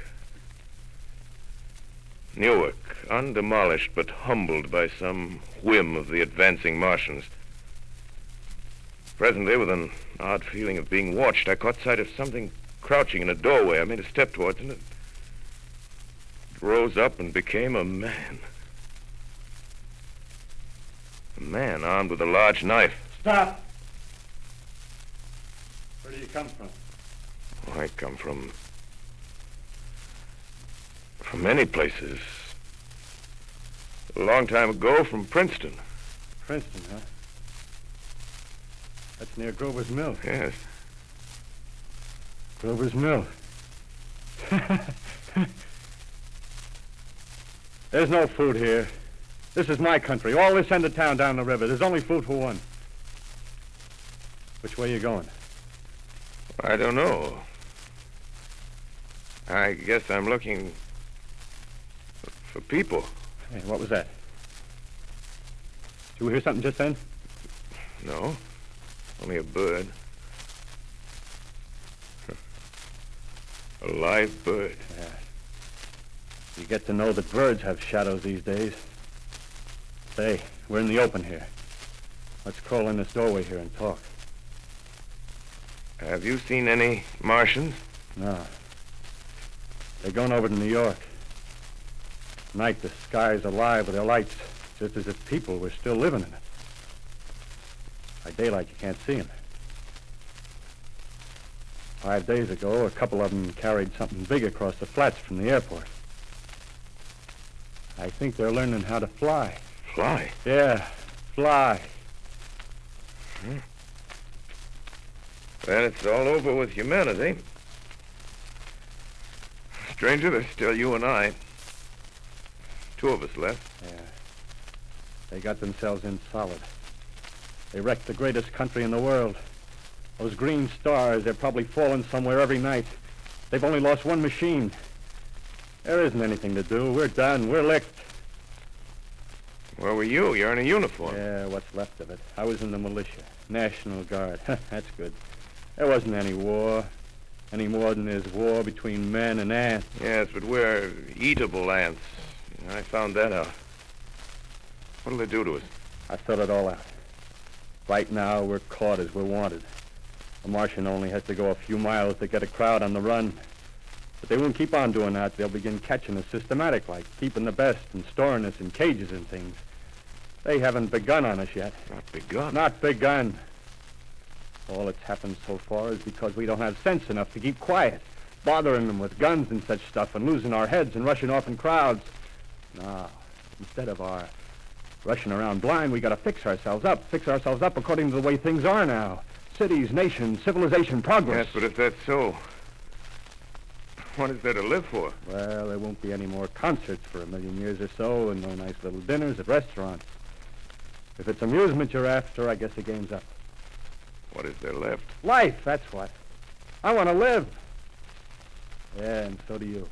Newark, undemolished but humbled by some whim of the advancing Martians. Presently, with an odd feeling of being watched, I caught sight of something crouching in a doorway. I made a step towards it, and it rose up and became a man. A man armed with a large knife. Stop! Where do you come from? Oh, I come from many places. A long time ago, from Princeton. Princeton, huh? That's near Grover's Mill. Yes. Grover's Mill. There's no food here. This is my country. All this end of town down the river. There's only food for one. Which way are you going? I don't know. I guess I'm looking for people. Hey, what was that? Did you hear something just then? No. Only a bird. A live bird. Yeah. You get to know that birds have shadows these days. Say, we're in the open here. Let's crawl in this doorway here and talk. Have you seen any Martians? No. They're going over to New York. Tonight, the sky's alive with their lights, just as if people were still living in it. By daylight, you can't see them. 5 days ago, a couple of them carried something big across the flats from the airport. I think they're learning how to fly. Fly? Yeah, fly. Then it's all over with humanity. Stranger, there's still you and I. 2 of us left. Yeah. They got themselves in solid. They wrecked the greatest country in the world. Those green stars, they're probably falling somewhere every night. They've only lost one machine. There isn't anything to do. We're done. We're licked. Where were you? You're in a uniform. Yeah, what's left of it. I was in the militia. National Guard. That's good. There wasn't any war. Any more than there's war between men and ants. Yes, but we're eatable ants. I found that out. What'll they do to us? I thought it all out. Right now, we're caught as we're wanted. A Martian only has to go a few miles to get a crowd on the run. But they won't keep on doing that. They'll begin catching us systematic, like keeping the best and storing us in cages and things. They haven't begun on us yet. Not begun? Not begun. All that's happened so far is because we don't have sense enough to keep quiet, bothering them with guns and such stuff and losing our heads and rushing off in crowds. Now, instead of our rushing around blind, we got to fix ourselves up according to the way things are now. Cities, nations, civilization, progress. Yes, but if that's so, what is there to live for? Well, there won't be any more concerts for 1,000,000 years or so, and no nice little dinners at restaurants. If it's amusement you're after, I guess the game's up. What is there left? Life, that's what. I want to live. Yeah, and so do you.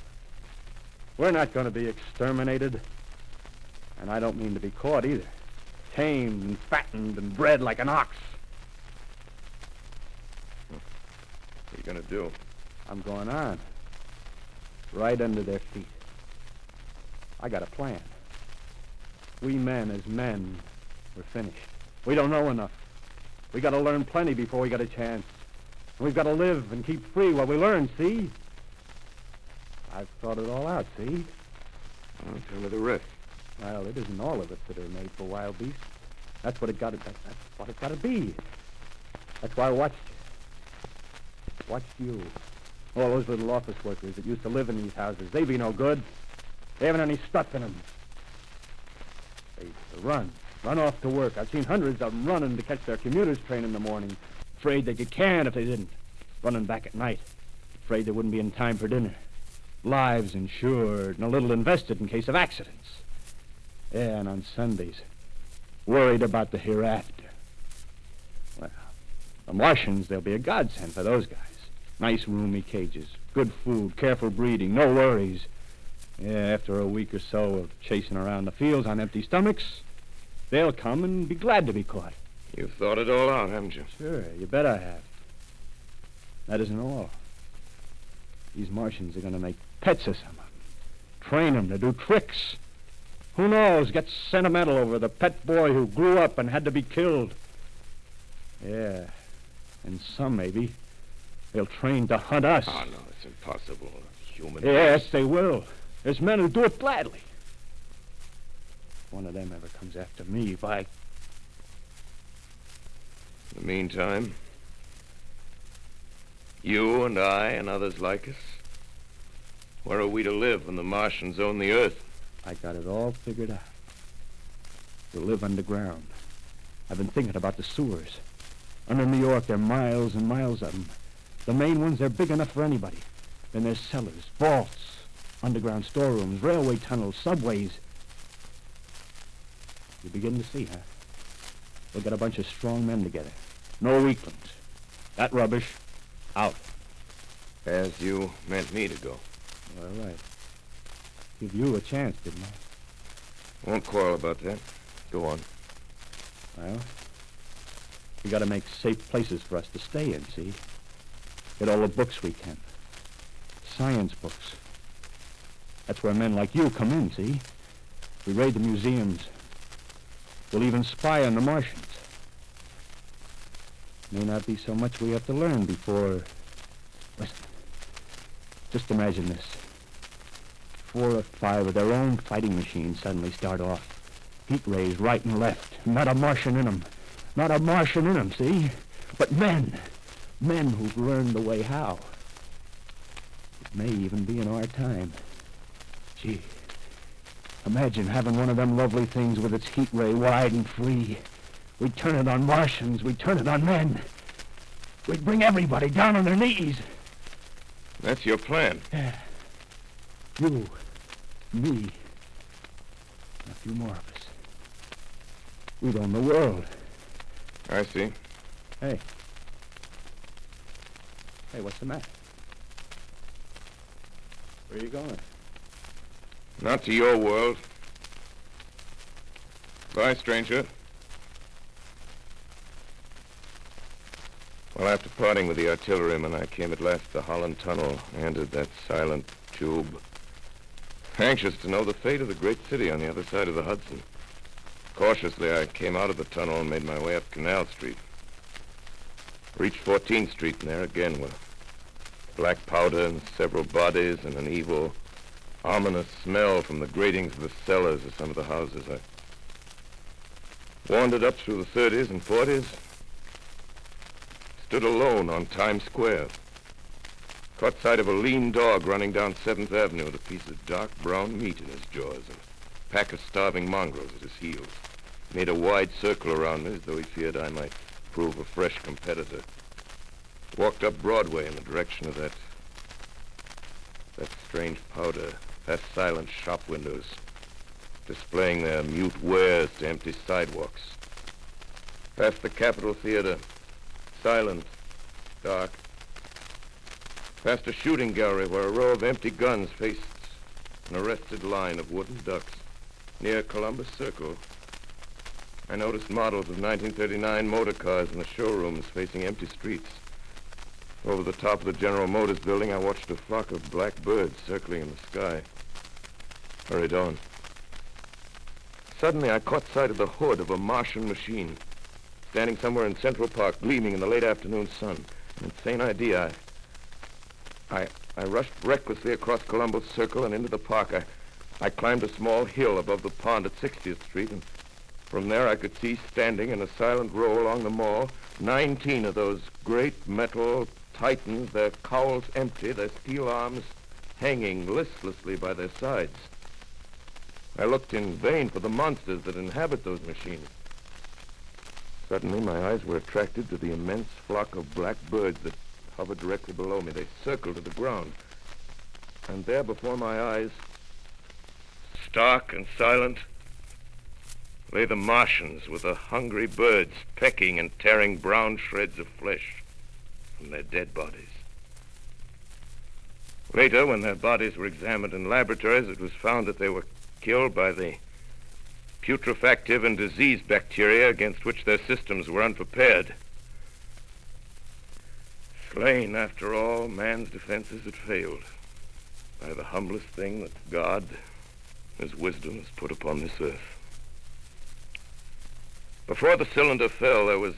We're not going to be exterminated. And I don't mean to be caught either. Tamed and fattened and bred like an ox. What are you going to do? I'm going on. Right under their feet. I got a plan. We men as men, we're finished. We don't know enough. We got to learn plenty before we get a chance. And we've got to live and keep free while we learn, see? I've thought it all out, see? Well, tell me the rest. Well, it isn't all of us that are made for wild beasts. That's what it got to. That's what it got to be. That's why I watched you. Watched you. All those little office workers that used to live in these houses. They be no good. They haven't any stuff in them. They used to run off to work. I've seen hundreds of them running to catch their commuter's train in the morning. Afraid they'd get canned if they didn't. Running back at night. Afraid they wouldn't be in time for dinner. Lives insured and a little invested in case of accidents. Yeah, and on Sundays, worried about the hereafter. Well, the Martians, they'll be a godsend for those guys. Nice roomy cages, good food, careful breeding, no worries. Yeah, after a week or so of chasing around the fields on empty stomachs, they'll come and be glad to be caught. You've thought it all out, haven't you? Sure, you bet I have. That isn't all. These Martians are going to make pets of some of them. Train them to do tricks. Who knows, get sentimental over the pet boy who grew up and had to be killed. Yeah, and some maybe they'll train to hunt us. Oh, no, it's impossible. Human. Yes, they will. There's men who do it gladly. If one of them ever comes after me, by... In the meantime, you and I and others like us, where are we to live when the Martians own the Earth? I got it all figured out. We'll live underground. I've been thinking about the sewers. Under New York, there are miles and miles of them. The main ones, they're big enough for anybody. Then there's cellars, vaults, underground storerooms, railway tunnels, subways. You're beginning to see, huh? We'll get a bunch of strong men together. No weaklings. That rubbish, out. As you meant me to go. All right. Give you a chance, didn't I? Won't quarrel about that. Go on. Well, we got to make safe places for us to stay in, see? Get all the books we can. Science books. That's where men like you come in, see? We raid the museums. We'll even spy on the Martians. May not be so much we have to learn before... Listen. Just imagine this. 4 or 5 of their own fighting machines suddenly start off. Heat rays right and left. Not a Martian in them. Not a Martian in them, see? But men. Men who've learned the way how. It may even be in our time. Gee. Imagine having one of them lovely things with its heat ray wide and free. We'd turn it on Martians. We'd turn it on men. We'd bring everybody down on their knees. That's your plan. Yeah. You, me, and a few more of us. We'd own the world. I see. Hey. Hey, what's the matter? Where are you going? Not to your world. Bye, stranger. Well, after parting with the artilleryman, I came at last to the Holland Tunnel, entered that silent tube. Anxious to know the fate of the great city on the other side of the Hudson. Cautiously, I came out of the tunnel and made my way up Canal Street. Reached 14th Street, and there again were black powder and several bodies and an evil, ominous smell from the gratings of the cellars of some of the houses. I wandered up through the 30s and 40s, stood alone on Times Square. Caught sight of a lean dog running down 7th Avenue with a piece of dark brown meat in his jaws and a pack of starving mongrels at his heels. Made a wide circle around me as though he feared I might prove a fresh competitor. Walked up Broadway in the direction of that strange powder, past silent shop windows, displaying their mute wares to empty sidewalks. Past the Capitol Theater, silent, dark. Past a shooting gallery where a row of empty guns faced an arrested line of wooden ducks. Near Columbus Circle, I noticed models of 1939 motor cars in the showrooms facing empty streets. Over the top of the General Motors building, I watched a flock of black birds circling in the sky. hurried on. Suddenly, I caught sight of the hood of a Martian machine, standing somewhere in Central Park, gleaming in the late afternoon sun. An insane idea. I rushed recklessly across Columbus Circle and into the park. I climbed a small hill above the pond at 60th Street, and from there I could see, standing in a silent row along the mall, 19 of those great metal titans, their cowls empty, their steel arms hanging listlessly by their sides. I looked in vain for the monsters that inhabit those machines. Suddenly, my eyes were attracted to the immense flock of black birds that hovered directly below me. They circled to the ground. And there before my eyes, stark and silent, lay the Martians with the hungry birds pecking and tearing brown shreds of flesh from their dead bodies. Later, when their bodies were examined in laboratories, it was found that they were killed by the putrefactive and disease bacteria against which their systems were unprepared. Slain, after all, man's defenses had failed by the humblest thing that God, His wisdom, has put upon this earth. Before the cylinder fell, there was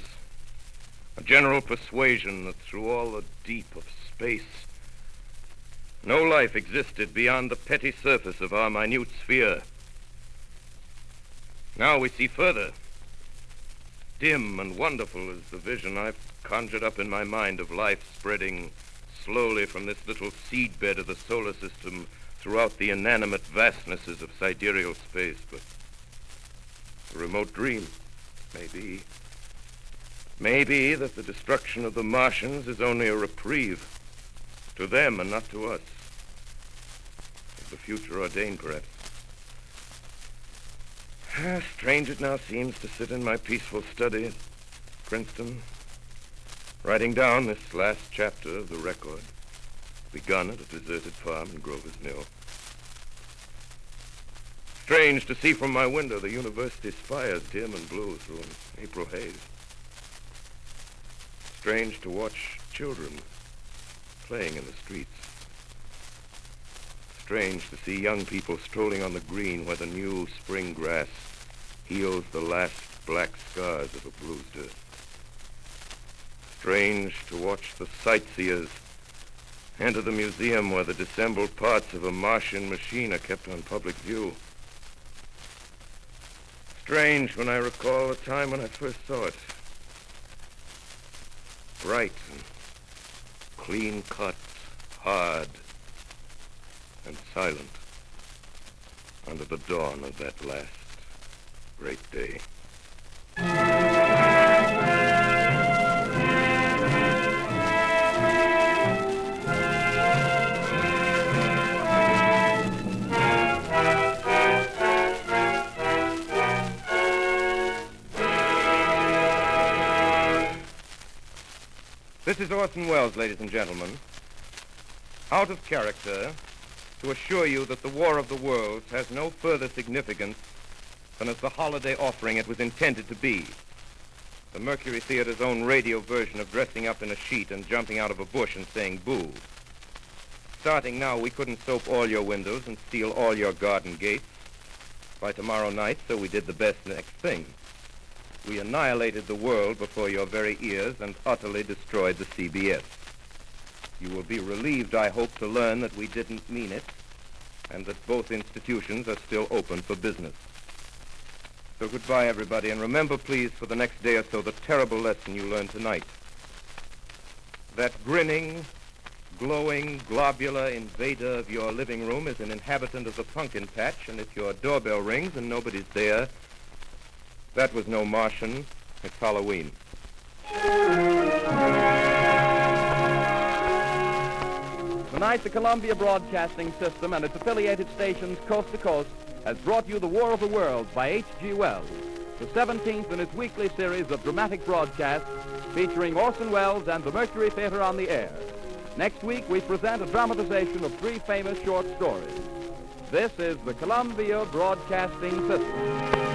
a general persuasion that through all the deep of space, no life existed beyond the petty surface of our minute sphere. Now we see further. Dim and wonderful is the vision I've conjured up in my mind of life spreading slowly from this little seedbed of the solar system throughout the inanimate vastnesses of sidereal space. But a remote dream, maybe. Maybe that the destruction of the Martians is only a reprieve to them and not to us. If the future ordained, perhaps. Strange it now seems to sit in my peaceful study at Princeton, writing down this last chapter of the record, begun at a deserted farm in Grover's Mill. Strange to see from my window the university spires dim and blue through an April haze. Strange to watch children playing in the streets. Strange to see young people strolling on the green where the new spring grass heals the last black scars of a bruised earth. Strange to watch the sightseers enter the museum where the dissembled parts of a Martian machine are kept on public view. Strange when I recall the time when I first saw it. Bright and clean cut, hard and silent under the dawn of that last great day. This is Orson Welles, ladies and gentlemen. Out of character, to assure you that the War of the Worlds has no further significance than as the holiday offering it was intended to be. The Mercury Theater's own radio version of dressing up in a sheet and jumping out of a bush and saying boo. Starting now, we couldn't soap all your windows and steal all your garden gates. By tomorrow night, so we did the best next thing. We annihilated the world before your very ears and utterly destroyed the CBS. You will be relieved, I hope, to learn that we didn't mean it and that both institutions are still open for business. So goodbye, everybody, and remember, please, for the next day or so, the terrible lesson you learned tonight. That grinning, glowing, globular invader of your living room is an inhabitant of the pumpkin patch, and if your doorbell rings and nobody's there, that was no Martian. It's Halloween. Tonight, the Columbia Broadcasting System and its affiliated stations coast to coast has brought you The War of the Worlds by H.G. Wells, the 17th in its weekly series of dramatic broadcasts featuring Orson Welles and the Mercury Theatre on the air. Next week, we present a dramatization of 3 famous short stories. This is the Columbia Broadcasting System.